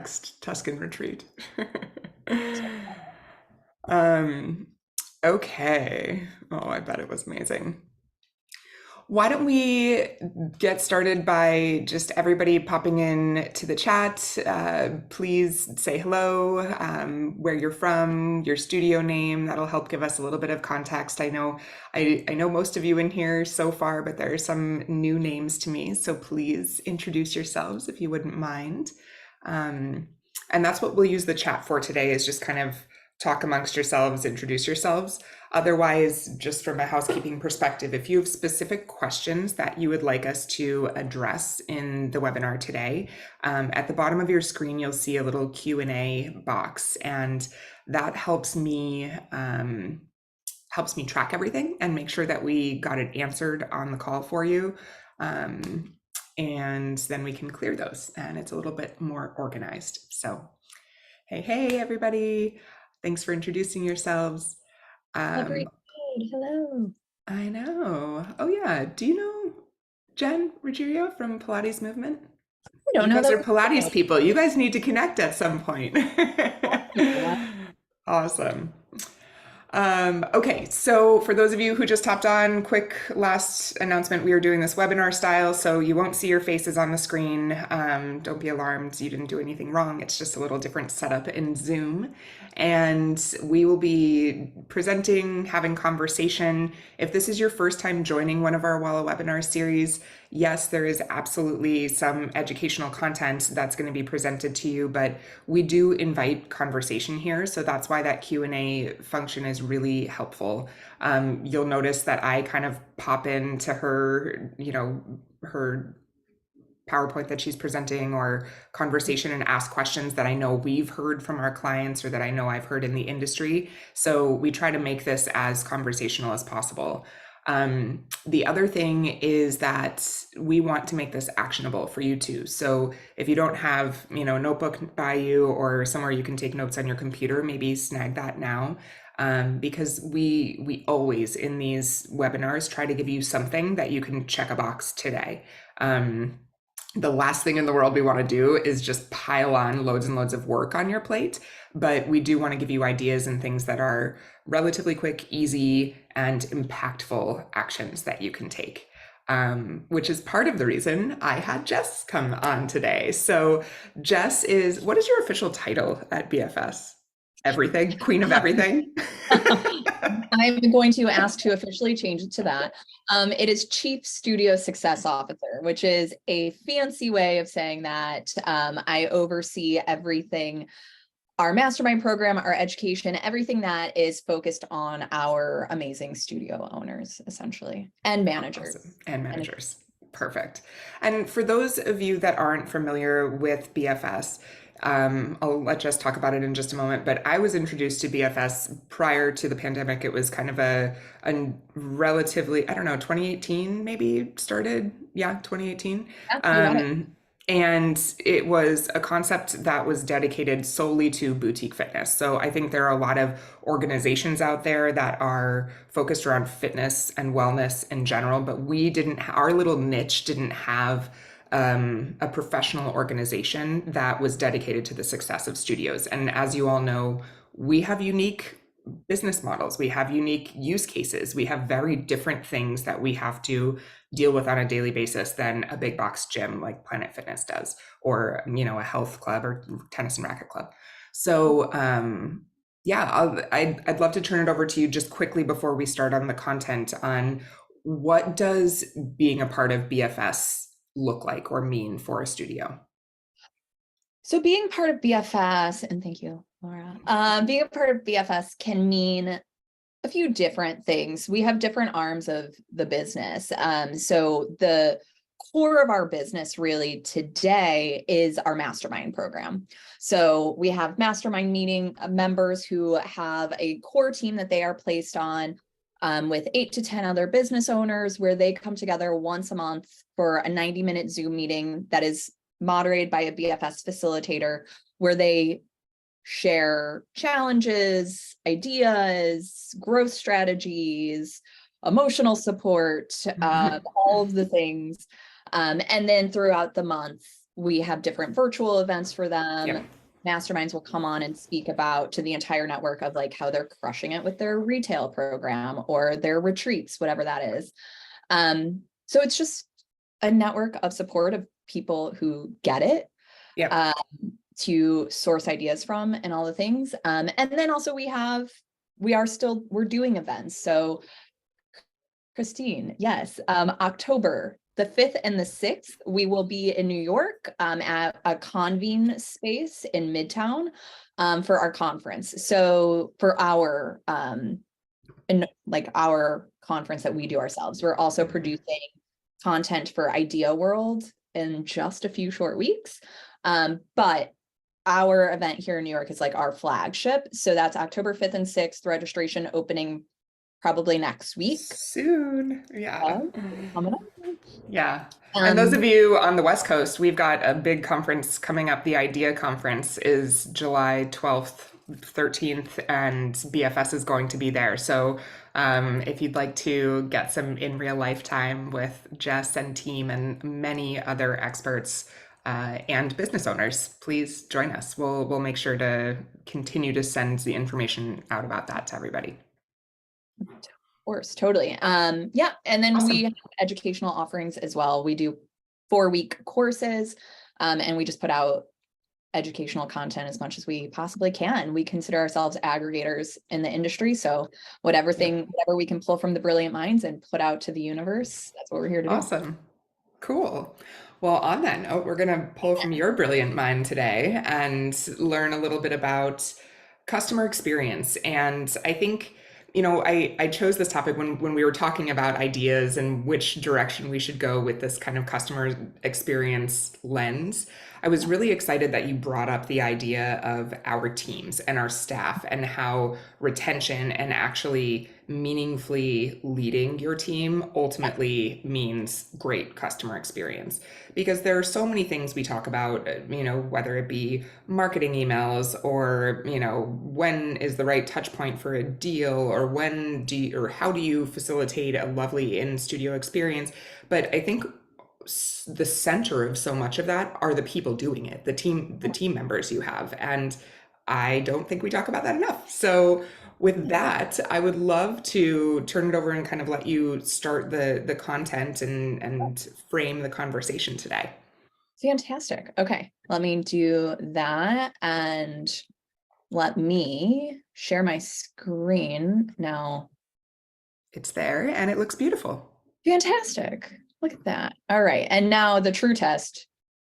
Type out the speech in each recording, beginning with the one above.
next Tuscan retreat. um, okay. Oh, I bet it was amazing. Why don't we get started by just everybody popping in to the chat? Please say hello, where you're from, your studio name. That'll help give us a little bit of context. I know most of you in here so far, but there are some new names to me. So please introduce yourselves if you wouldn't mind. And that's what we'll use the chat for today, is just kind of talk amongst yourselves, introduce yourselves. Otherwise, just from a housekeeping perspective, if you have specific questions that you would like us to address in the webinar today, at the bottom of your screen, you'll see a little Q&A box, and that helps me track everything and make sure that we got it answered on the call for you. And then we can clear those, and it's a little bit more organized. So, hey, everybody. Thanks for introducing yourselves. Agreed. Hello. I know. Oh yeah. Do you know Jen Ruggiero from Pilates Movement? I don't You know guys that are Pilates people. You guys need to connect at some point. we're Awesome. Okay, so for those of you who just hopped on, quick last announcement. We are doing this webinar style, so you won't see your faces on the screen. Don't be alarmed, you didn't do anything wrong. It's just a little different setup in Zoom. And we will be presenting, having conversation. If this is your first time joining one of our Walla webinar series, yes, there is absolutely some educational content that's going to be presented to you, but we do invite conversation here. So that's why that Q&A function is really helpful. You'll notice that I kind of pop into her, her PowerPoint that she's presenting or conversation and ask questions that I know we've heard from our clients or that I know I've heard in the industry. So we try to make this as conversational as possible. The other thing is that we want to make this actionable for you too. So if you don't have, a notebook by you or somewhere you can take notes on your computer, maybe snag that now. Because we always in these webinars try to give you something that you can check a box today. The last thing in the world we want to do is just pile on loads and loads of work on your plate, but we do want to give you ideas and things that are relatively quick, easy, and impactful actions that you can take. Which is part of the reason I had Jess come on today. So Jess what is your official title at BFS? Everything? Queen of everything? I'm going to ask to officially change it to that. It is Chief Studio Success Officer, which is a fancy way of saying that I oversee everything, our mastermind program, our education, everything that is focused on our amazing studio owners, essentially, and managers. Awesome. And managers. Perfect. And for those of you that aren't familiar with BFS, I'll let Jess talk about it in just a moment, but I was introduced to BFS prior to the pandemic. It was kind of a relatively, I don't know, 2018 maybe started. Yeah, 2018. And it was a concept that was dedicated solely to boutique fitness. So I think there are a lot of organizations out there that are focused around fitness and wellness in general, but our little niche didn't have a professional organization that was dedicated to the success of studios. And as you all know, we have unique business models, we have unique use cases, we have very different things that we have to deal with on a daily basis than a big box gym like Planet Fitness does, or a health club or tennis and racket club. So I'd love to turn it over to you just quickly before we start on the content on what does being a part of BFS look like or mean for a studio? So being part of BFS, and thank you, Laura, being a part of BFS can mean a few different things. We have different arms of the business. So the core of our business really today is our mastermind program. So we have mastermind meeting members who have a core team that they are placed on with 8 to 10 other business owners, where they come together once a month for a 90-minute Zoom meeting that is moderated by a BFS facilitator, where they share challenges, ideas, growth strategies, emotional support, all of the things. And then throughout the month, We have different virtual events for them. Yep. Masterminds will come on and speak about to the entire network of like how they're crushing it with their retail program or their retreats, whatever that is. So it's just a network of support of people who get it. Yep. To source ideas from and all the things. And then also we're doing events. So Christine, yes, October the 5th and the 6th, we will be in New York at a convene space in Midtown for our conference. So for our our conference that we do ourselves, we're also producing content for Idea World in just a few short weeks. But our event here in New York is like our flagship. So that's October 5th and 6th, registration opening probably next week. Soon. Yeah. Coming up. Yeah. And those of you on the West Coast, we've got a big conference coming up. The IDEA conference is July 12th, 13th, and BFS is going to be there. So if you'd like to get some in real life time with Jess and team and many other experts and business owners, please join us. We'll make sure to continue to send the information out about that to everybody. Of course, totally. Yeah, and then Awesome. we have educational offerings as well. We do 4-week courses, and we just put out educational content as much as we possibly can. We consider ourselves aggregators in the industry, so whatever we can pull from the brilliant minds and put out to the universe, that's what we're here to do. Awesome. Cool. Well, on that note, we're going to pull from your brilliant mind today and learn a little bit about customer experience. And I think, I chose this topic when we were talking about ideas and which direction we should go with this kind of customer experience lens. I was really excited that you brought up the idea of our teams and our staff and how retention and actually meaningfully leading your team ultimately means great customer experience. Because there are so many things we talk about, whether it be marketing emails or, when is the right touch point for a deal, or how do you facilitate a lovely in-studio experience? But I think the center of so much of that are the people doing it, the team members you have. And I don't think we talk about that enough. So with that, I would love to turn it over and kind of let you start the content and frame the conversation today. Fantastic. Okay, let me do that and let me share my screen now. It's there and it looks beautiful. Fantastic. Look at that. All right. And now the true test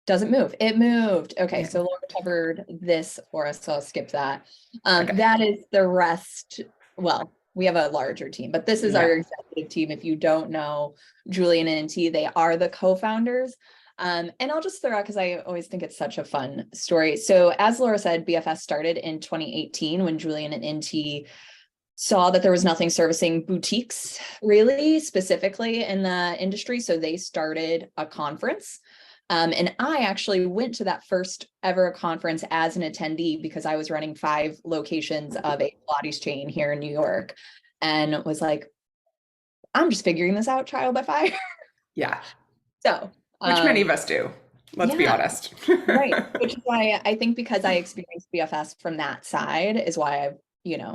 doesn't move. It moved. Okay. Yeah. So Laura covered this for us, so I'll skip that. Okay. That is the rest. Well, we have a larger team, but this is our executive team. If you don't know Julian and T, they are the co-founders. And I'll just throw out, because I always think it's such a fun story. So as Laura said, BFS started in 2018 when Julian and NT saw that there was nothing servicing boutiques really specifically in the industry. So they started a conference. And I actually went to that first ever conference as an attendee because I was running 5 locations of a Pilates chain here in New York, and was like, I'm just figuring this out trial by fire. Yeah. So, which many of us do. Let's be honest. Right. Which is why I think, because I experienced BFS from that side, is why I've,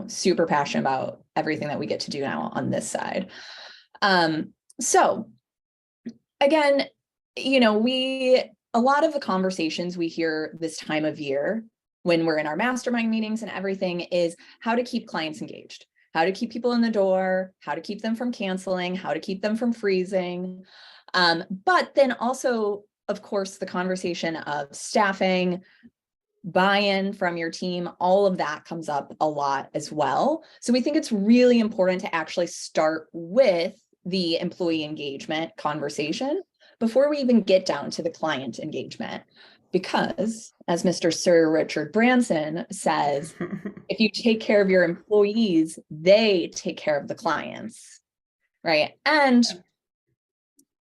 super passionate about everything that we get to do now on this side. So again, a lot of the conversations we hear this time of year when we're in our mastermind meetings and everything is how to keep clients engaged, how to keep people in the door, how to keep them from canceling, how to keep them from freezing. But then also, of course, the conversation of staffing, buy-in from your team, all of that comes up a lot as well. So we think it's really important to actually start with the employee engagement conversation before we even get down to the client engagement. Because as Mr. Sir Richard Branson says, if you take care of your employees, they take care of the clients, right? And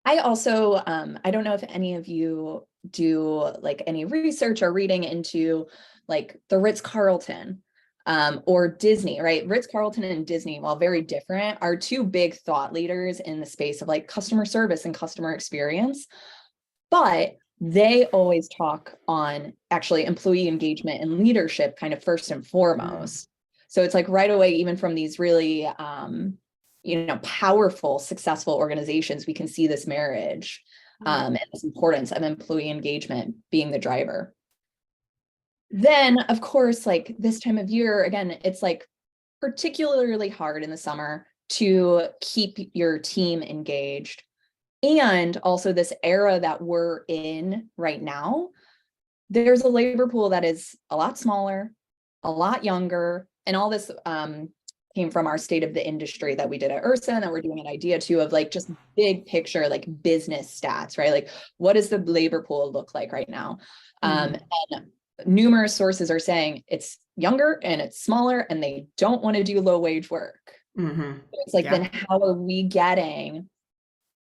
I also, I don't know if any of you do like any research or reading into like the Ritz-Carlton or Disney, right? Ritz-Carlton and Disney, while very different, are 2 big thought leaders in the space of like customer service and customer experience. But they always talk on actually employee engagement and leadership kind of first and foremost. So it's like right away, even from these really, powerful, successful organizations, we can see this marriage and this importance of employee engagement being the driver. Then, of course, like this time of year, again, it's like particularly hard in the summer to keep your team engaged. And also this era that we're in right now, there's a labor pool that is a lot smaller, a lot younger, and all this came from our state of the industry that we did at URSA, and that we're doing an idea too of like just big picture, like business stats, right? Like what does the labor pool look like right now? And numerous sources are saying it's younger and it's smaller and they don't want to do low wage work. So it's like, then how are we getting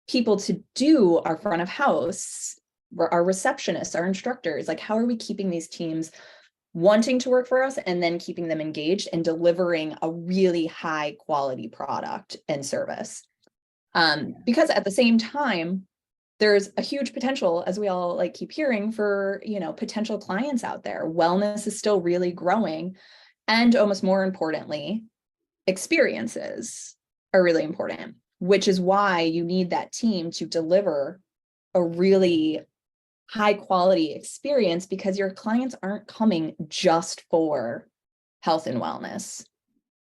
people to do our front of house, our receptionists, our instructors? Like, how are we keeping these teams wanting to work for us and then keeping them engaged and delivering a really high quality product and service? Because at the same time, there's a huge potential, as we all like keep hearing, for, potential clients out there. Wellness is still really growing. And almost more importantly, experiences are really important, which is why you need that team to deliver a really high quality experience, because your clients aren't coming just for health and wellness.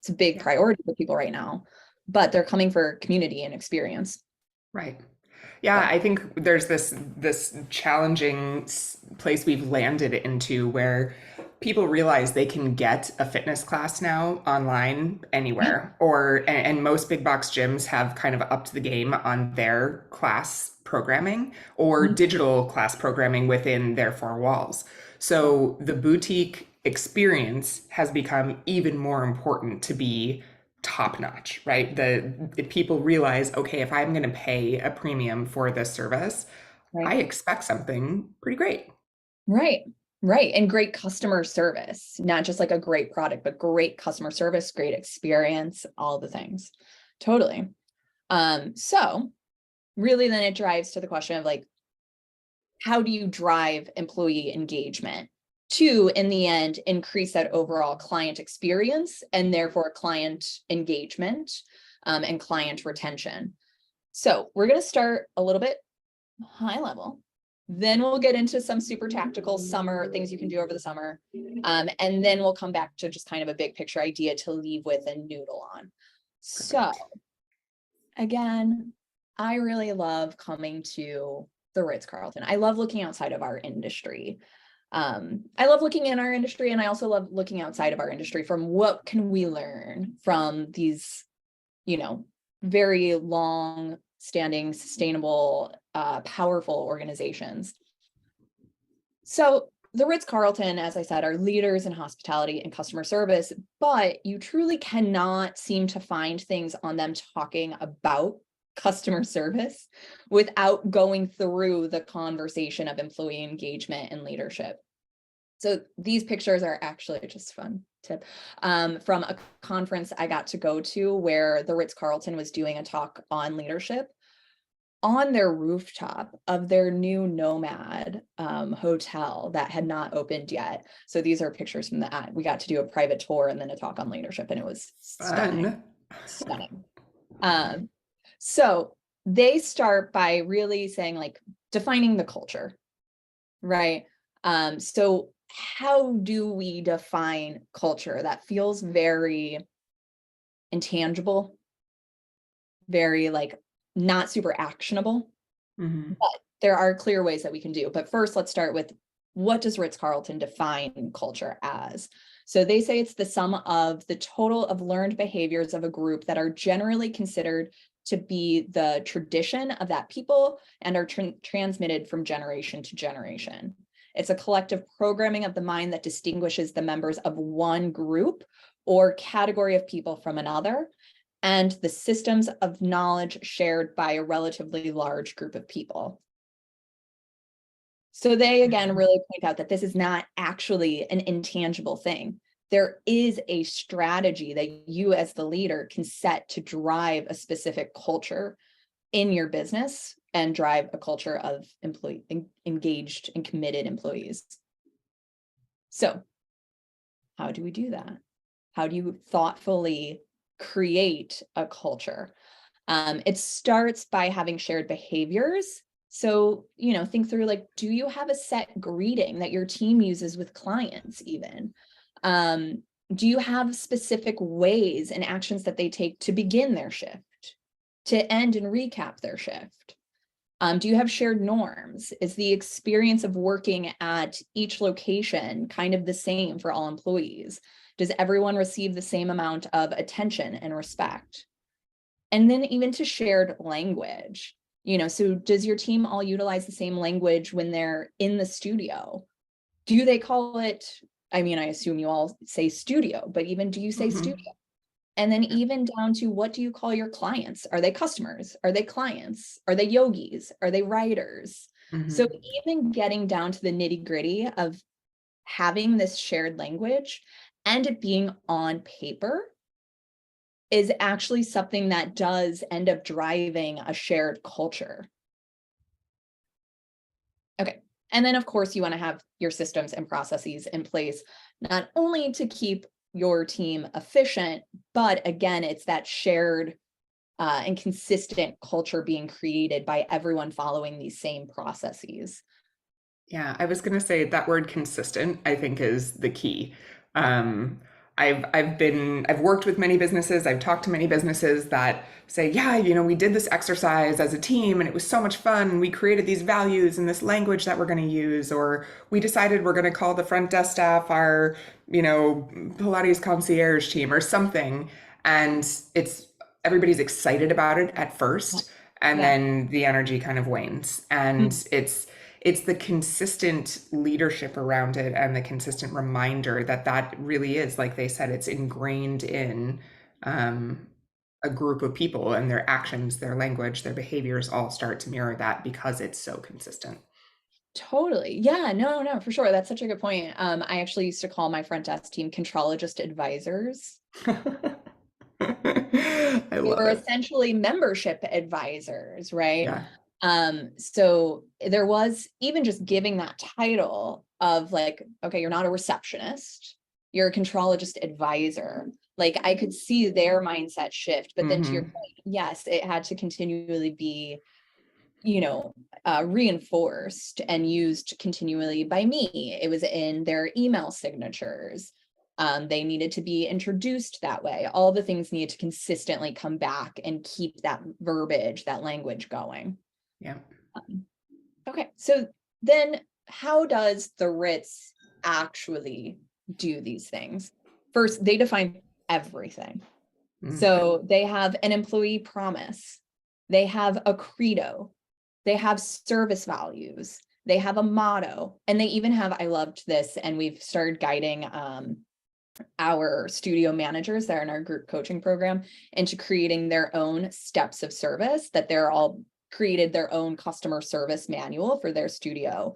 It's a big priority for people right now, but they're coming for community and experience. Right. Yeah, I think there's this challenging place we've landed into where people realize they can get a fitness class now online anywhere, and most big box gyms have kind of upped the game on their class programming or digital class programming within their four walls. So the boutique experience has become even more important to be top notch, right? The people realize, okay, if I'm going to pay a premium for this service, I expect something pretty great. Right. And great customer service, not just like a great product, but great customer service, great experience, all the things. Totally. So really then it drives to the question of like, how do you drive employee engagement to, in the end, increase that overall client experience and therefore client engagement and client retention? So we're going to start a little bit high level. Then we'll get into some super tactical summer things you can do over the summer. And then we'll come back to just kind of a big picture idea to leave with and noodle on. So again, I really love coming to the Ritz-Carlton. I love looking outside of our industry. I love looking in our industry, and I also love looking outside of our industry from what can we learn from these, very long standing, sustainable, powerful organizations. So the Ritz-Carlton, as I said, are leaders in hospitality and customer service, but you truly cannot seem to find things on them talking about customer service without going through the conversation of employee engagement and leadership. So these pictures are actually just fun tip from a conference I got to go to where the Ritz-Carlton was doing a talk on leadership on their rooftop of their new Nomad hotel that had not opened yet. So these are pictures from that. We got to do a private tour and then a talk on leadership, and it was stunning. So they start by really saying, like, defining the culture, right? So how do we define culture that feels very intangible, very like not super actionable, but there are clear ways that we can do. But first, let's start with, what does Ritz-Carlton define culture as? So they say it's the sum of the total of learned behaviors of a group that are generally considered to be the tradition of that people and are transmitted from generation to generation. It's a collective programming of the mind that distinguishes the members of one group or category of people from another, and the systems of knowledge shared by a relatively large group of people. So they, again, really point out that this is not actually an intangible thing. There is a strategy that you as the leader can set to drive a specific culture in your business and drive a culture of engaged and committed employees. So how do we do that? How do you thoughtfully create a culture? It starts by having shared behaviors. So, think through, like, do you have a set greeting that your team uses with clients even? Do you have specific ways and actions that they take to begin their shift, to end and recap their shift? Do you have shared norms? Is the experience of working at each location kind of the same for all employees? Does everyone receive the same amount of attention and respect? And then even to shared language, so does your team all utilize the same language when they're in the studio? Do they call it, I assume you all say studio, but even do you say studio? And then even down to, what do you call your clients? Are they customers? Are they clients? Are they yogis? Are they writers? So even getting down to the nitty-gritty of having this shared language and it being on paper is actually something that does end up driving a shared culture. Okay. And then, of course, you want to have your systems and processes in place, not only to keep your team efficient, but again, it's that shared and consistent culture being created by everyone following these same processes. Yeah, I was going to say that word consistent, I think, is the key. I've worked with many businesses. I've talked to many businesses that say, yeah, we did this exercise as a team and it was so much fun. We created these values and this language that we're going to use, or we decided we're going to call the front desk staff our Pilates concierge team or something. And everybody's excited about it at first, and then the energy kind of wanes. And it's the consistent leadership around it and the consistent reminder that really is, like they said, it's ingrained in a group of people, and their actions, their language, their behaviors all start to mirror that because it's so consistent. Totally. Yeah, no, for sure. That's such a good point. I actually used to call my front desk team contrologist advisors. I love Or it. essentially membership advisors, right? Yeah. So there was even just giving that title of, like, okay, you're not a receptionist, you're a contrologist advisor. Like, I could see their mindset shift, but then to your point, yes, it had to continually be, reinforced and used continually by me. It was in their email signatures. They needed to be introduced that way. All the things need to consistently come back and keep that verbiage, that language going. Yeah. Okay, so then how does the Ritz actually do these things? First, they define everything. So they have an employee promise. They have a credo. They have service values. They have a motto. And they even have, I loved this, and we've started guiding our studio managers that are in our group coaching program into creating their own steps of service, that they're all created their own customer service manual for their studio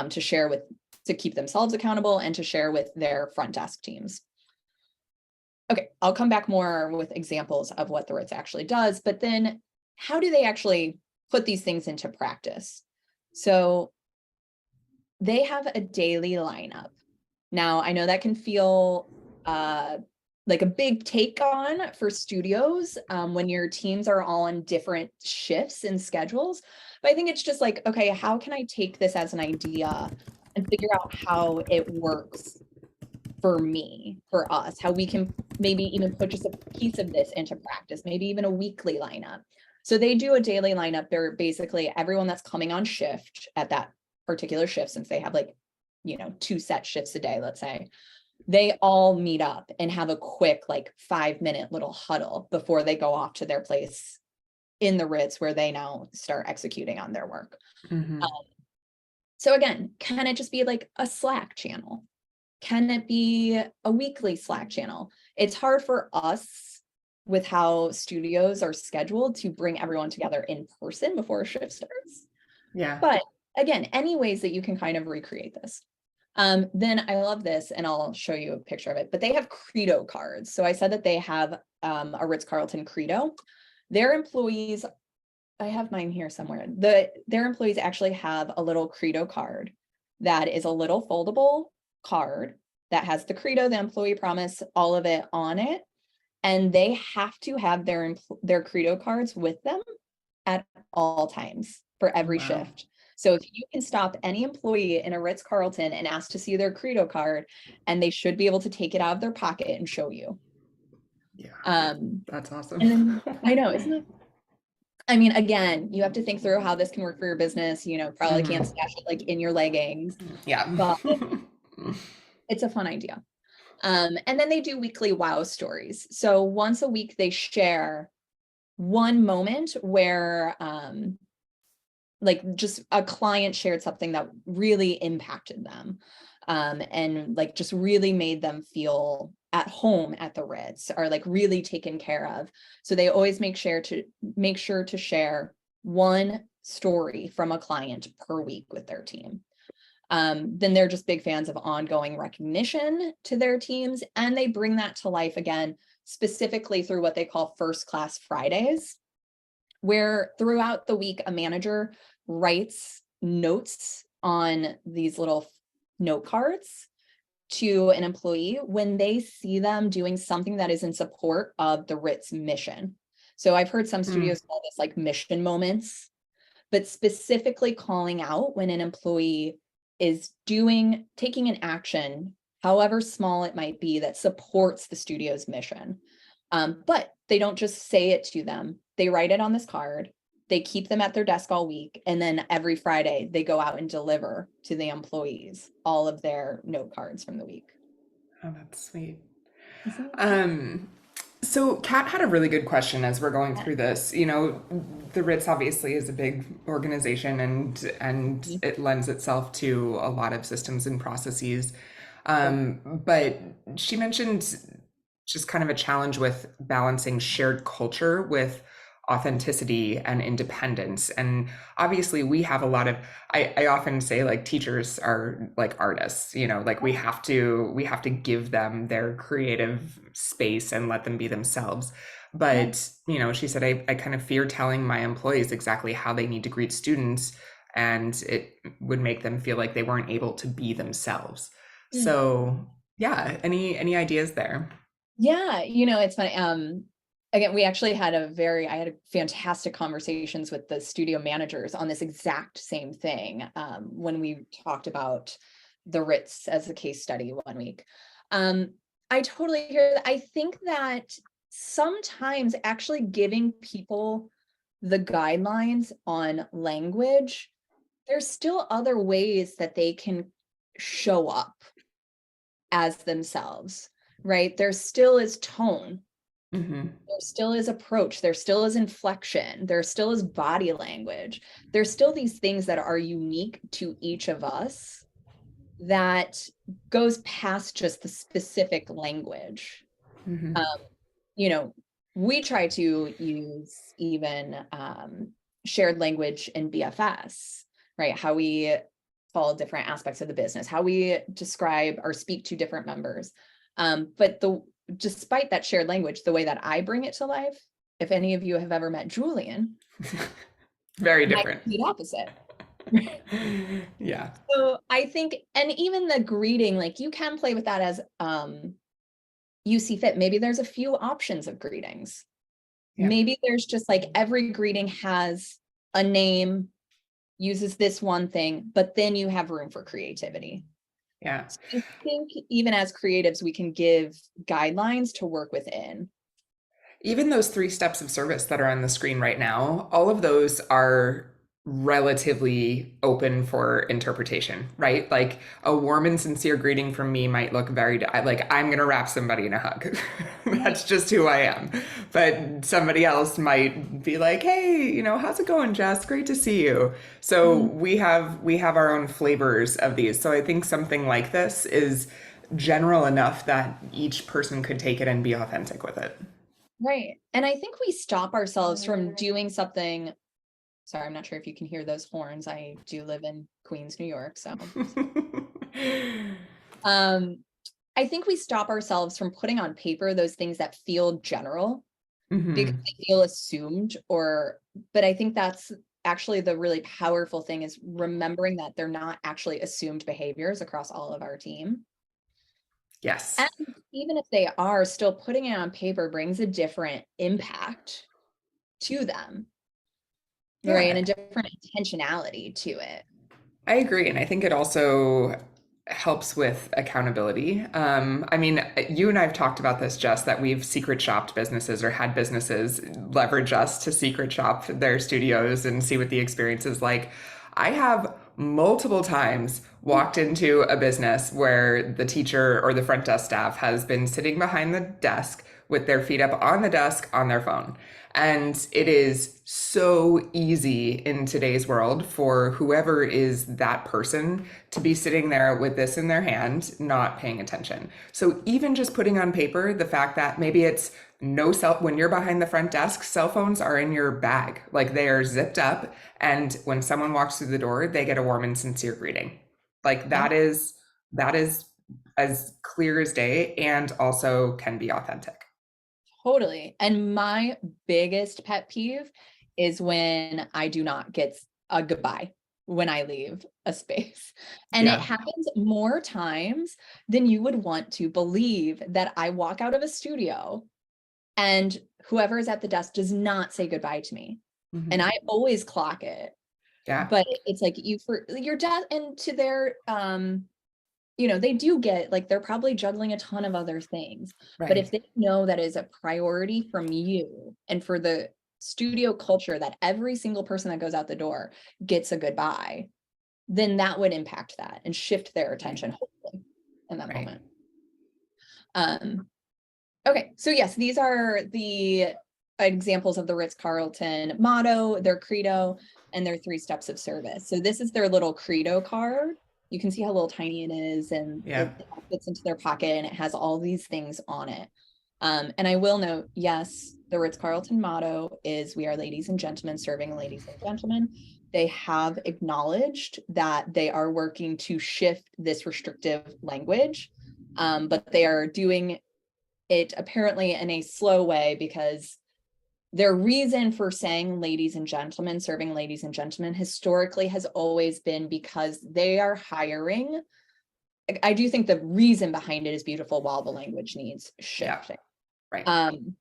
to share with, to keep themselves accountable and to share with their front desk teams. Okay, I'll come back more with examples of what the Ritz actually does, but then how do they actually put these things into practice? So they have a daily lineup. Now, I know that can feel like a big take on for studios when your teams are all on different shifts and schedules. But I think it's just like, okay, how can I take this as an idea and figure out how it works for me, for us, how we can maybe even put just a piece of this into practice, maybe even a weekly lineup. So they do a daily lineup. They're basically everyone that's coming on shift at that particular shift, since they have 2 set shifts a day, let's say, they all meet up and have a quick 5-minute little huddle before they go off to their place in the Ritz where they now start executing on their work. So again, can it just be like a Slack channel? Can it be a weekly Slack channel? It's hard for us with how studios are scheduled to bring everyone together in person before a shift starts. Yeah. But again, any ways that you can kind of recreate this. Then I love this, and I'll show you a picture of it, but they have credo cards. So I said that they have a Ritz-Carlton credo. Their employees I have mine here somewhere. Their employees actually have a little credo card that is a little foldable card that has the credo, the employee promise, all of it on it. And they have to have their credo cards with them at all times for every Wow. shift. So if you can stop any employee in a Ritz-Carlton and ask to see their credo card, and they should be able to take it out of their pocket and show you. Yeah, that's awesome. And then I know, isn't it? I mean, again, you have to think through how this can work for your business, probably can't stash it like in your leggings, Yeah. but it's a fun idea. And then they do weekly wow stories. So once a week, they share one moment where like just a client shared something that really impacted them, and like just really made them feel at home at the Ritz, or like really taken care of. So they always make sure to share one story from a client per week with their team. Then they're just big fans of ongoing recognition to their teams, and they bring that to life again, specifically through what they call First Class Fridays, where throughout the week, a manager writes notes on these little note cards to an employee when they see them doing something that is in support of the Ritz mission. So I've heard some studios call this like mission moments, but specifically calling out when an employee is taking an action, however small it might be, that supports the studio's mission. But they don't just say it to them. They write it on this card. They keep them at their desk all week. And then every Friday they go out and deliver to the employees all of their note cards from the week. Oh, that's sweet. So Kat had a really good question as we're going through this. The Ritz obviously is a big organization, and it lends itself to a lot of systems and processes. But she mentioned just kind of a challenge with balancing shared culture with authenticity and independence. And obviously we have a lot of, I often say, like, teachers are like artists, like we have to give them their creative space and let them be themselves. But, she said, I kind of fear telling my employees exactly how they need to greet students, and it would make them feel like they weren't able to be themselves. So yeah, any ideas there? Yeah, it's funny. Again, we actually had I had fantastic conversations with the studio managers on this exact same thing, when we talked about the Ritz as a case study one week. I totally hear that. I think that sometimes actually giving people the guidelines on language, there's still other ways that they can show up as themselves, right? There still is tone. There still is approach. There still is inflection. There still is body language. There's still these things that are unique to each of us that goes past just the specific language. We try to use even shared language in BFS, right? How we call different aspects of the business, how we describe or speak to different members. But despite that shared language, the way that I bring it to life, if any of you have ever met Julian, very different. The opposite. Yeah. So I think, and even the greeting, like, you can play with that as you see fit. Maybe there's a few options of greetings. Yeah. Maybe there's just like every greeting has a name, uses this one thing, but then you have room for creativity. Yeah. So I think even as creatives, we can give guidelines to work within. Even those 3 steps of service that are on the screen right now, all of those are relatively open for interpretation, right? Like, a warm and sincere greeting from me might look very, like, I'm going to wrap somebody in a hug. That's just who I am. But somebody else might be like, hey, how's it going, Jess? Great to see you. So we have our own flavors of these. So I think something like this is general enough that each person could take it and be authentic with it. Right. And I think we stop ourselves from doing something. Sorry, I'm not sure if you can hear those horns. I do live in Queens, New York, so. I think we stop ourselves from putting on paper those things that feel general, because Hmm. they feel assumed, but I think that's actually the really powerful thing, is remembering that they're not actually assumed behaviors across all of our team. And Yes. even if they are, still putting it on paper brings a different impact to them, right? And Yeah. a different intentionality to it. I agree. And I think it also helps with accountability. I mean, you and I have talked about this, Jess, that we've secret shopped businesses or had businesses leverage us to secret shop their studios and see what the experience is like. I have multiple times walked into a business where the teacher or the front desk staff has been sitting behind the desk with their feet up on the desk on their phone. And it is so easy in today's world for whoever is that person to be sitting there with this in their hand, not paying attention. So even just putting on paper the fact that maybe it's no cell, when you're behind the front desk, cell phones are in your bag, like they are zipped up. And when someone walks through the door, they get a warm and sincere greeting. Like Yeah, that is as clear as day and also can be authentic. totally. And my biggest pet peeve is when I do not get a goodbye when I leave a space. And it Yeah. happens more times than you would want to believe, that I walk out of a studio and whoever is at the desk does not say goodbye to me. And Hmm. I always clock it. Yeah. But it's like, you, for your desk, and to their they do get, like, they're probably juggling a ton of other things. But if Right. they know that is a priority from you, and for the studio culture, that every single person that goes out the door gets a goodbye, then that would impact that and shift their Right. attention, hopefully, in that Right. moment. Um, okay, so yes, these are the examples of the Ritz-Carlton motto, their credo, and their 3 steps of service. So this is their little credo card. You can see how little tiny it is, and Yeah. it fits into their pocket, and it has all these things on it. And I will note, yes, the Ritz-Carlton motto is, "We are ladies and gentlemen serving ladies and gentlemen." They have acknowledged that they are working to shift this restrictive language, but they are doing it apparently in a slow way, because their reason for saying ladies and gentlemen, serving ladies and gentlemen, historically has always been because they are hiring. I do think the reason behind it is beautiful, while the language needs Yeah. shifting. Right. Um,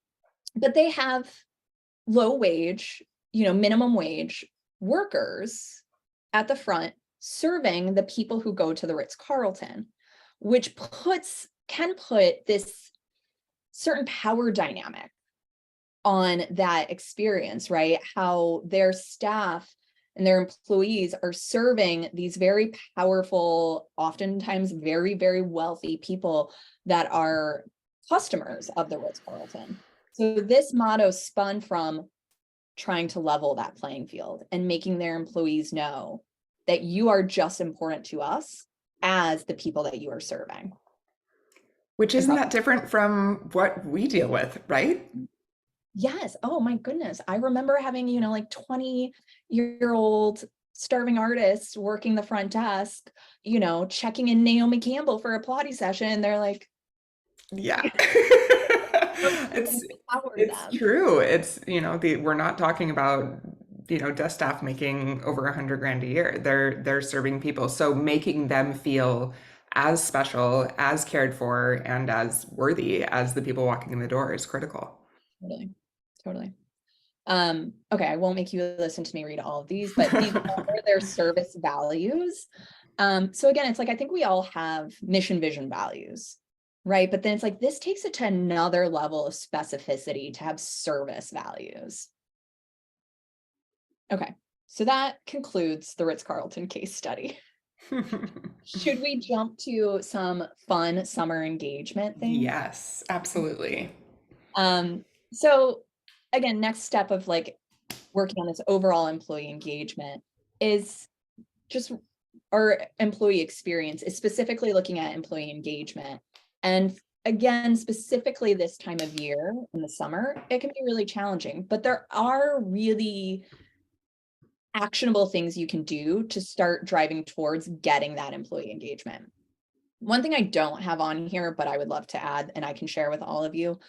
but they have low wage, minimum wage workers at the front serving the people who go to the Ritz-Carlton, which can put this certain power dynamic on that experience, right? How their staff and their employees are serving these very powerful, oftentimes very, very wealthy people that are customers of the Ritz-Carlton. So this motto spun from trying to level that playing field and making their employees know that you are just important to us as the people that you are serving. Which Is isn't that that different from what we deal with, right? Yes. Oh my goodness. I remember having, like 20-year-old starving artists working the front desk, checking in Naomi Campbell for a Pilates session. They're like, Yeah. it's empower it's them. true. It's, we're not talking about, desk staff making over 100 grand a year. They're serving people. So making them feel as special, as cared for, and as worthy as the people walking in the door is critical. Totally. Totally. Okay, I won't make you listen to me read all of these, but these are their service values. So again, it's like, I think we all have mission, vision, values, right? But then it's like, this takes it to another level of specificity to have service values. Okay, so that concludes the Ritz-Carlton case study. Should we jump to some fun summer engagement things? Yes, absolutely. Um, so again, next step of like working on this overall employee engagement is just, our employee experience is specifically looking at employee engagement. And again, specifically this time of year in the summer, it can be really challenging, but there are really actionable things you can do to start driving towards getting that employee engagement. One thing I don't have on here, but I would love to add, and I can share with all of you,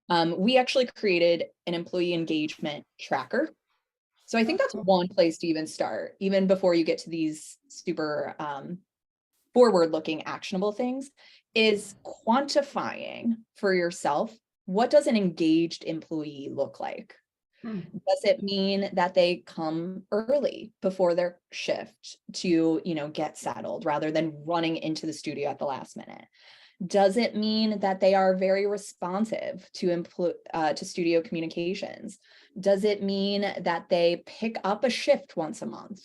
We actually created an employee engagement tracker. So I think that's Cool. one place to even start, even before you get to these super forward-looking actionable things, is quantifying for yourself, what does an engaged employee look like? Hmm. Does it mean that they come early before their shift to, get settled rather than running into the studio at the last minute? Does it mean that they are very responsive to studio communications? Does it mean that they pick up a shift once a month?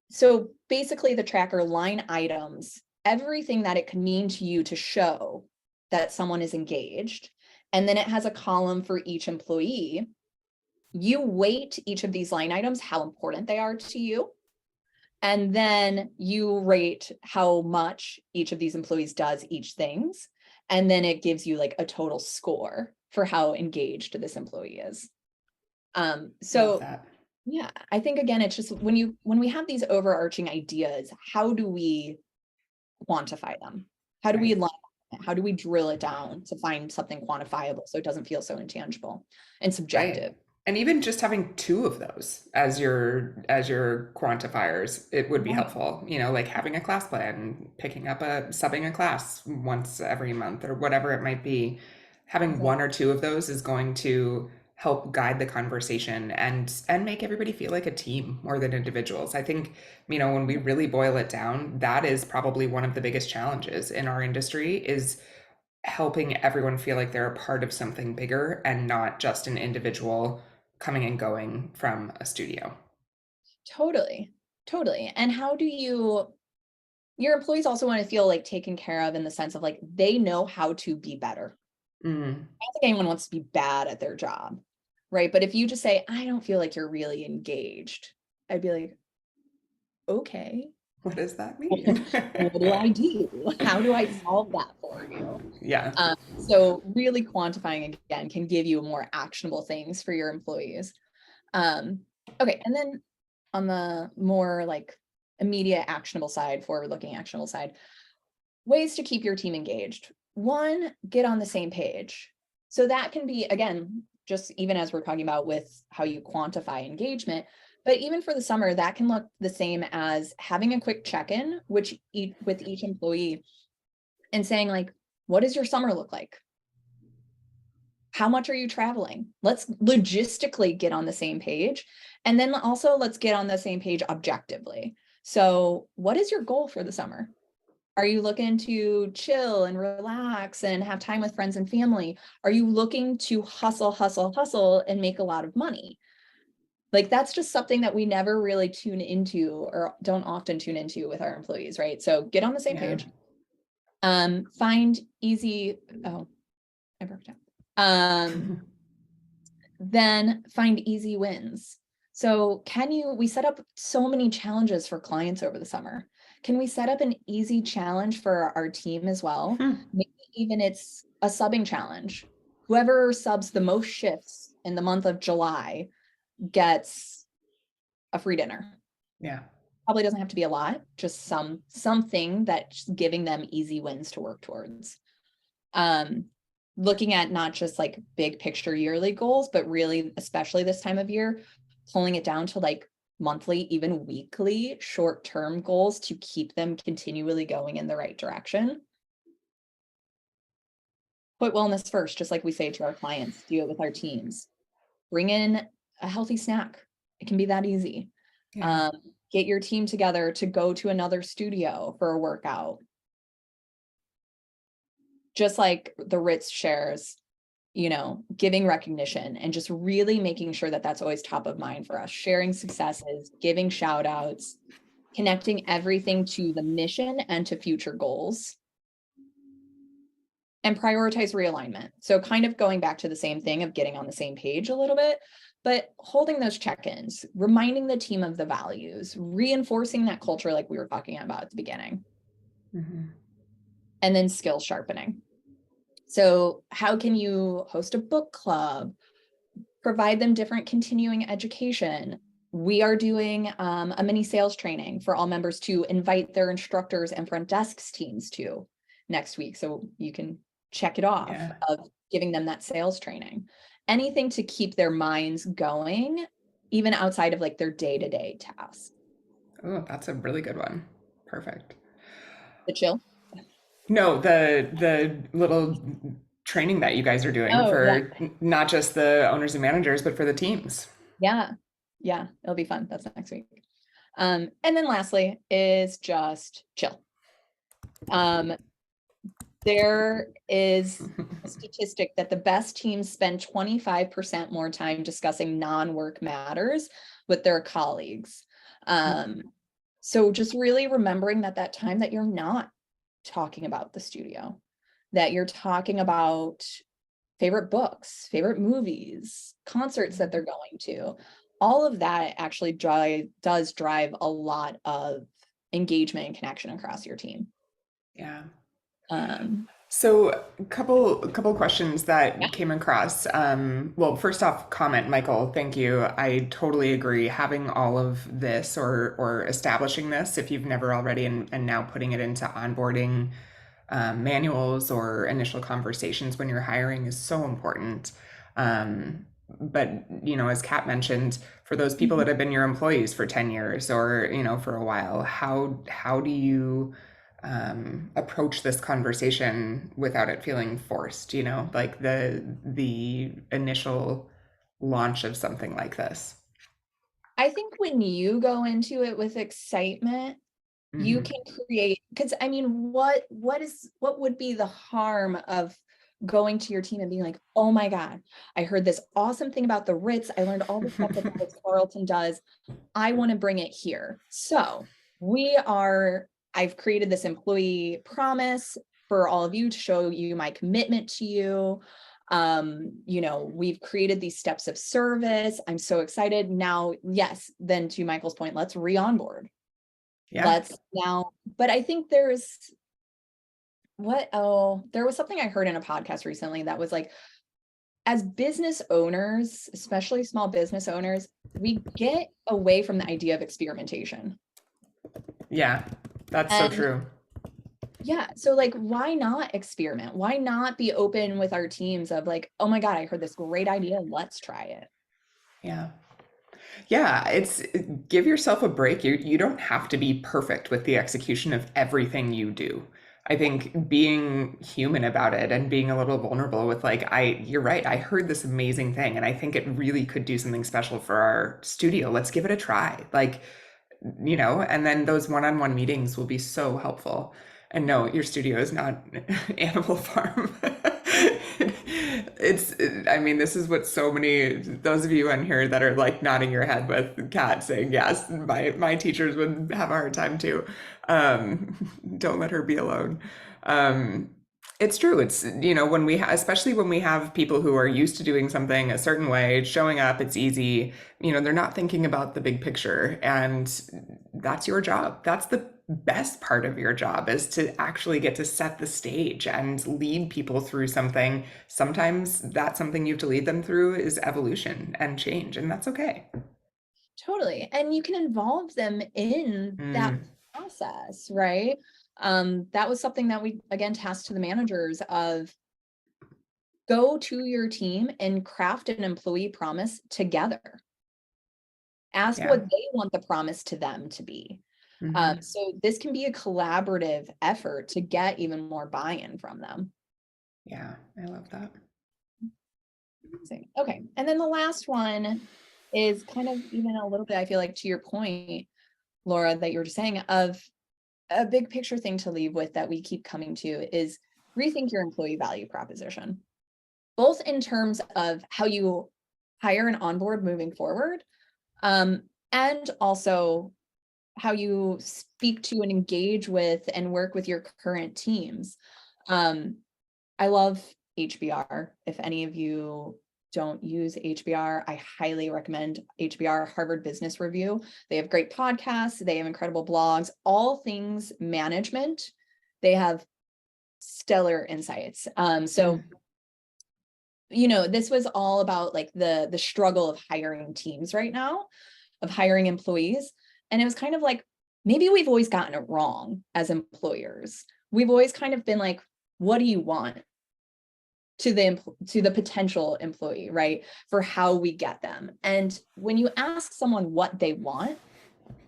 So basically the tracker line items, everything that it could mean to you to show that someone is engaged. And then it has a column for each employee. You weight each of these line items, how important they are to you. And then you rate how much each of these employees does each things. And then it gives you like a total score for how engaged this employee is. Love So that. yeah, I think again, it's just when we have these overarching ideas, how do we quantify them? How do we Right. how do we drill it down to find something quantifiable so it doesn't feel so intangible and subjective? Right. And even just having two of those as your quantifiers, it would be Yeah, helpful. Like having a class plan, picking up subbing a class once every month or whatever it might be. Having exactly. one or two of those is going to help guide the conversation and make everybody feel like a team more than individuals. I think, when we really boil it down, that is probably one of the biggest challenges in our industry is helping everyone feel like they're a part of something bigger and not just an individual coming and going from a studio. Totally. Totally. And how do your employees also want to feel like taken care of in the sense of like they know how to be better. Mm. I don't think anyone wants to be bad at their job, right? But if you just say, I don't feel like you're really engaged, I'd be like, okay, What does that mean? what do I do? How do I solve that for you? Yeah. So really quantifying again can give you more actionable things for your employees. Okay, and then on the more like immediate actionable side, forward-looking actionable side, ways to keep your team engaged. One, get on the same page. So that can be, again, just even as we're talking about with how you quantify engagement, but even for the summer, that can look the same as having a quick check-in, with each employee and saying like, what does your summer look like? How much are you traveling? Let's logistically get on the same page. And then also let's get on the same page objectively. So what is your goal for the summer? Are you looking to chill and relax and have time with friends and family? Are you looking to hustle, hustle, hustle and make a lot of money? Like that's just something that we never really tune into or don't often tune into with our employees, right? So get on the same Yeah. page. Find easy, oh, I broke down. Then find easy wins. So we set up so many challenges for clients over the summer. Can we set up an easy challenge for our team as well? Hmm. Maybe even it's a subbing challenge. Whoever subs the most shifts in the month of July gets a free dinner. Yeah. Probably doesn't have to be a lot, just something that's giving them easy wins to work towards. Looking at not just like big picture yearly goals, but really, especially this time of year, pulling it down to like monthly, even weekly short-term goals to keep them continually going in the right direction. Put wellness first, just like we say to our clients, do it with our teams. Bring in a healthy snack. It can be that easy. Yeah. Get your team together to go to another studio for a workout. Just like the Ritz shares, giving recognition and just really making sure that that's always top of mind for us, sharing successes, giving shout outs, connecting everything to the mission and to future goals, and prioritize realignment. So kind of going back to the same thing of getting on the same page a little bit, but holding those check-ins, reminding the team of the values, reinforcing that culture like we were talking about at the beginning, Mm-hmm. and then skill sharpening. So how can you host a book club, provide them different continuing education? We are doing a mini sales training for all members to invite their instructors and front desks teams to next week. So you can check it off, Yeah. of giving them that sales training, anything to keep their minds going, even outside of like their day-to-day tasks. Oh, that's a really good one. Perfect. The chill. No, the little training that you guys are doing Oh yeah. for not just the owners and managers, but for the teams. Yeah. Yeah. It'll be fun. That's next week. And then lastly is just chill. There is a statistic that the best teams spend 25% more time discussing non-work matters with their colleagues. So just really remembering that time that you're not talking about the studio, that you're talking about favorite books, favorite movies, concerts that they're going to, all of that actually does drive a lot of engagement and connection across your team. Yeah. Um, So a couple questions yeah. that came across. Well, first off, comment, Michael, thank you. I totally agree. Having all of this or establishing this, if you've never already, and now putting it into onboarding manuals or initial conversations when you're hiring is so important. But as Kat mentioned, for those people that have been your employees for 10 years or for a while, how do you approach this conversation without it feeling forced, like the initial launch of something like this? I think when you go into it with excitement, you Hmm. can create, because I mean, what would be the harm of going to your team and being like, oh my God, I heard this awesome thing about the Ritz. I learned all the stuff that the Ritz Carlton does. I want to bring it here. So I've created this employee promise for all of you to show you my commitment to you. We've created these steps of service. I'm so excited. Now, yes, then to Michael's point, let's re-onboard. Yeah. But I think there was something I heard in a podcast recently that was like, as business owners, especially small business owners, we get away from the idea of experimentation. Yeah, that's so And true. yeah, so like, why not experiment? Why not be open with our teams of like, oh my God, I heard this great idea. Let's try it. Yeah. Yeah, it's give yourself a break. You don't have to be perfect with the execution of everything you do. I think being human about it and being a little vulnerable with like, you're right, I heard this amazing thing and I think it really could do something special for our studio. Let's give it a try. Like, and then those one-on-one meetings will be so helpful. And no, your studio is not Animal Farm. I mean, this is what so many, those of you on here that are like nodding your head with Kat saying, yes, my teachers would have a hard time too. Don't let her be alone. It's true. It's, especially when we have people who are used to doing something a certain way, showing up, it's easy, they're not thinking about the big picture. And that's your job. That's the best part of your job, is to actually get to set the stage and lead people through something. Sometimes that's something you have to lead them through is evolution and change, and that's okay. Totally. And you can involve them in that Mm, process, right? That was something that we, again, tasked to the managers of go to your team and craft an employee promise together. Ask yeah. what they want the promise to them to be. Hmm. So this can be a collaborative effort to get even more buy-in from them. Yeah, I love that. Okay. And then the last one is kind of even a little bit, I feel like, to your point, Laura, that you were just saying, of a big picture thing to leave with that we keep coming to is rethink your employee value proposition, both in terms of how you hire and onboard moving forward, and also how you speak to and engage with and work with your current teams. I love HBR. If any of you don't use HBR, I highly recommend HBR, Harvard Business Review. They have great podcasts. They have incredible blogs, all things management. They have stellar insights. Mm, This was all about like the struggle of hiring teams right now, of hiring employees. And it was kind of like, maybe we've always gotten it wrong as employers. We've always kind of been like, what do you want? to the potential employee, right? For how we get them. And when you ask someone what they want,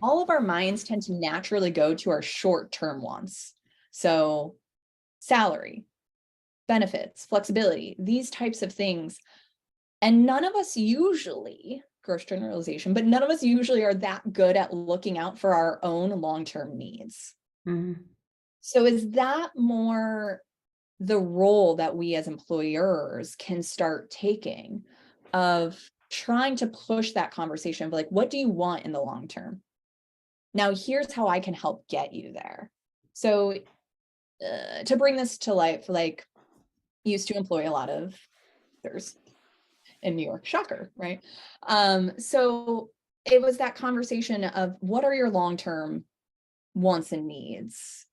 all of our minds tend to naturally go to our short-term wants. So salary, benefits, flexibility, these types of things. And none of us usually, gross generalization, but none of us usually are that good at looking out for our own long-term needs. Mm-hmm. So is that more the role that we as employers can start taking of trying to push that conversation of like, what do you want in the long term? Now, here's how I can help get you there. So to bring this to life, like used to employ a lot of there's in New York, shocker, right? So it was that conversation of what are your long-term wants and needs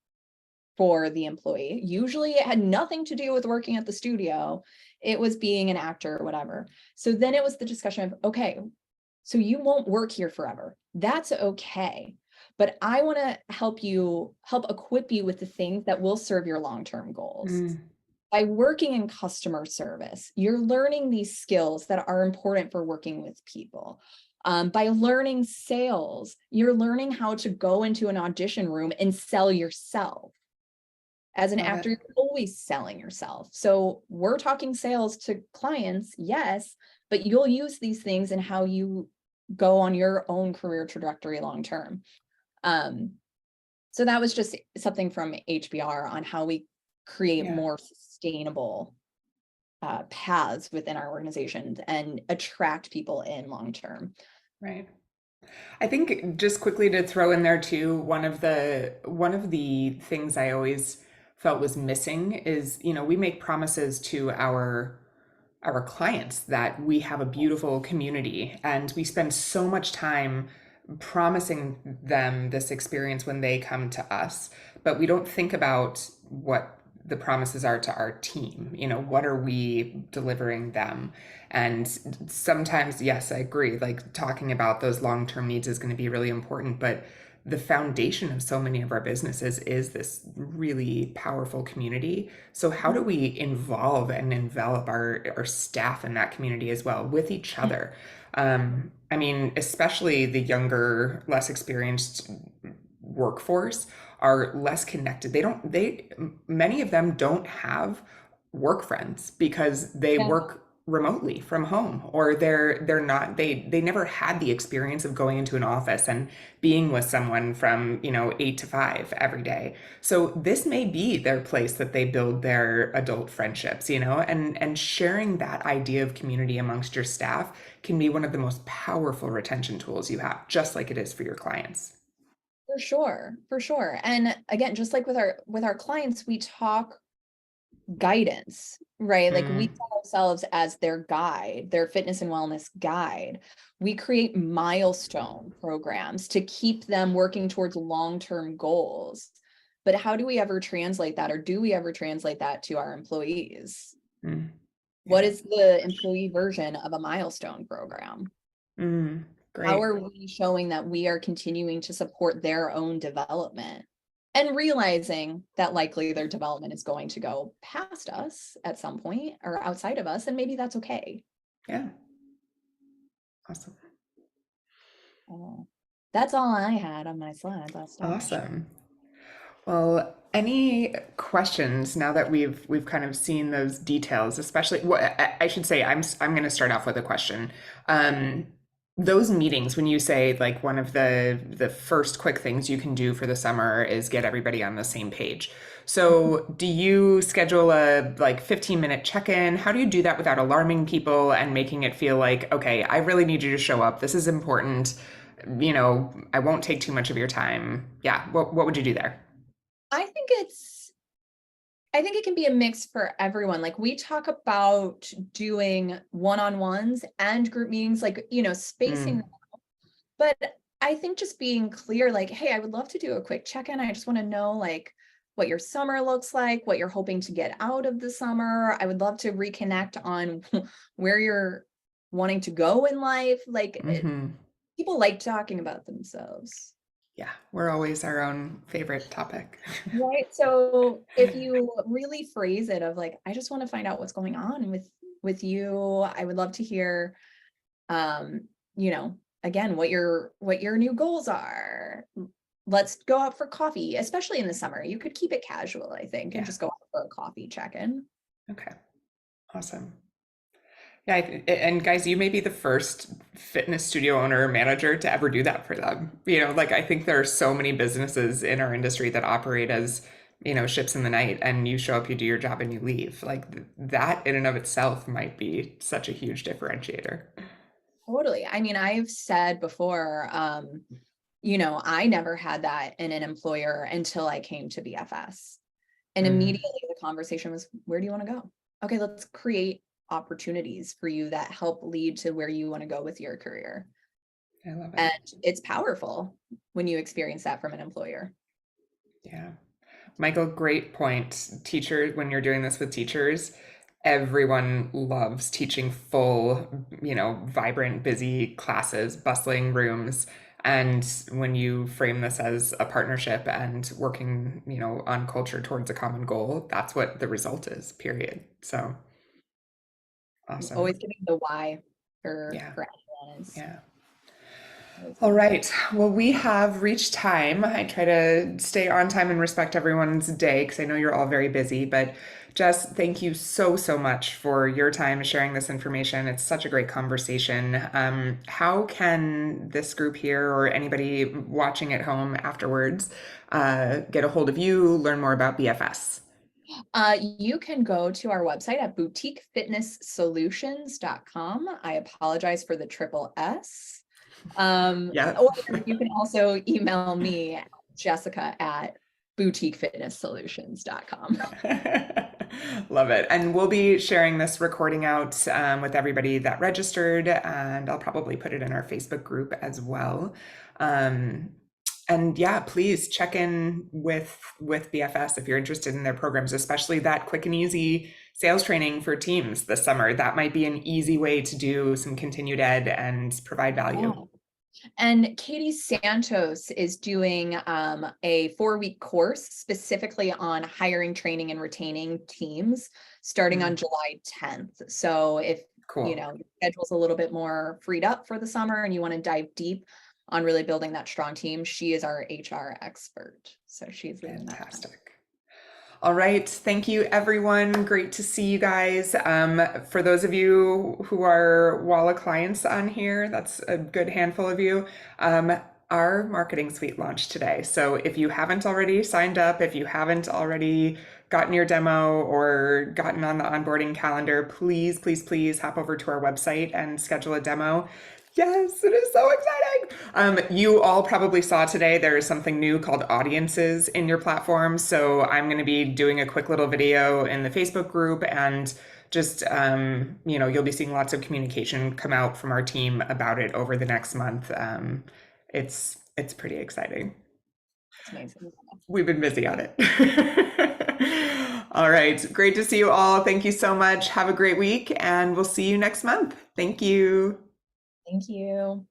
for the employee. Usually it had nothing to do with working at the studio. It was being an actor or whatever. So then it was the discussion of, okay, so you won't work here forever. That's okay. But I want to help equip you with the things that will serve your long-term goals. By working in customer service, you're learning these skills that are important for working with people. By learning sales, you're learning how to go into an audition room and sell yourself. As an actor, you're always selling yourself. So we're talking sales to clients, yes, but you'll use these things in how you go on your own career trajectory long term. So that was just something from HBR on how we create more sustainable paths within our organizations and attract people in long term. Right. I think just quickly to throw in there too, one of the things I always felt was missing is, we make promises to our clients that we have a beautiful community, and we spend so much time promising them this experience when they come to us, but we don't think about what the promises are to our team. What are we delivering them? And sometimes, yes, I agree, like talking about those long-term needs is going to be really important, but the foundation of so many of our businesses is this really powerful community. So how do we involve and envelop our staff in that community as well with each other? I mean, especially the younger, less experienced workforce are less connected. Many of them don't have work friends because they work remotely from home, or they never had the experience of going into an office and being with someone from 8 to 5 every day. So this may be their place that they build their adult friendships, and sharing that idea of community amongst your staff can be one of the most powerful retention tools you have, just like it is for your clients. For sure, for sure. And again, just like with our clients, we talk guidance, right? Like we tell ourselves as their guide, their fitness and wellness guide. We create milestone programs to keep them working towards long-term goals. But how do we ever translate that, or do we ever translate that to our employees? What is the employee version of a milestone program? Great. How are we showing that we are continuing to support their own development? And realizing that likely their development is going to go past us at some point or outside of us, and maybe that's okay. Yeah. Awesome. That's all I had on my slides last time. Awesome. Well, any questions now that we've kind of seen those details, especially what I should say, I'm going to start off with a question. Those meetings, when you say like one of the first quick things you can do for the summer is get everybody on the same page. So do you schedule a like 15-minute check-in? How do you do that without alarming people and making it feel like, okay, I really need you to show up. This is important. I won't take too much of your time. Yeah. What would you do there? I think it can be a mix for everyone. Like we talk about doing one-on-ones and group meetings, like, spacing them out. But I think just being clear, like, hey, I would love to do a quick check-in. I just want to know like what your summer looks like, what you're hoping to get out of the summer. I would love to reconnect on where you're wanting to go in life. Like people like talking about themselves. Yeah, we're always our own favorite topic. Right. So if you really phrase it of like, I just want to find out what's going on with you. I would love to hear, um, you know, again, what your new goals are. Let's go out for coffee, especially in the summer. You could keep it casual, I think, and Yeah. just go out for a coffee check-in. Okay. Awesome. Yeah, and guys, you may be the first fitness studio owner or manager to ever do that for them. Like I think there are so many businesses in our industry that operate as, ships in the night, and you show up, you do your job, and you leave. Like that in and of itself might be such a huge differentiator. Totally. I mean, I've said before, I never had that in an employer until I came to BFS. And Mm, immediately the conversation was, where do you want to go? Okay, let's create opportunities for you that help lead to where you want to go with your career. I love it. And it's powerful when you experience that from an employer. Yeah. Michael, great point. Teacher, when you're doing this with teachers, everyone loves teaching full, vibrant, busy classes, bustling rooms. And when you frame this as a partnership and working, on culture towards a common goal, that's what the result is, period. So awesome. Always giving the why Yeah. for anyone is Yeah. always All good. right. Well, we have reached time. I try to stay on time and respect everyone's day because I know you're all very busy. But Jess, thank you so, so much for your time sharing this information. It's such a great conversation. How can this group here or anybody watching at home afterwards get a hold of you, learn more about BFS? You can go to our website at boutiquefitnesssolutions.com. I apologize for the triple S. Yeah. Or you can also email me, Jessica at boutiquefitnesssolutions.com. Love it. And we'll be sharing this recording out with everybody that registered, and I'll probably put it in our Facebook group as well. Um, and yeah, please check in with BFS if you're interested in their programs, especially that quick and easy sales training for teams this summer. That might be an easy way to do some continued ed and provide value. Yeah. And Katie Santos is doing a 4-week course specifically on hiring, training, and retaining teams starting on Mm, July 10th. So if cool. your schedule's a little bit more freed up for the summer and you want to dive deep on really building that strong team, she is our HR expert. So she's leading that class. Fantastic. All right. Thank you, everyone. Great to see you guys. For those of you who are Walla clients on here, that's a good handful of you. Our marketing suite launched today. So if you haven't already signed up, if you haven't already gotten your demo or gotten on the onboarding calendar, please, please, please hop over to our website and schedule a demo. Yes, it is so exciting. You all probably saw today there is something new called audiences in your platform. So I'm going to be doing a quick little video in the Facebook group, and just you'll be seeing lots of communication come out from our team about it over the next month. It's pretty exciting. It's amazing. We've been busy on it. All right, great to see you all. Thank you so much. Have a great week, and we'll see you next month. Thank you. Thank you.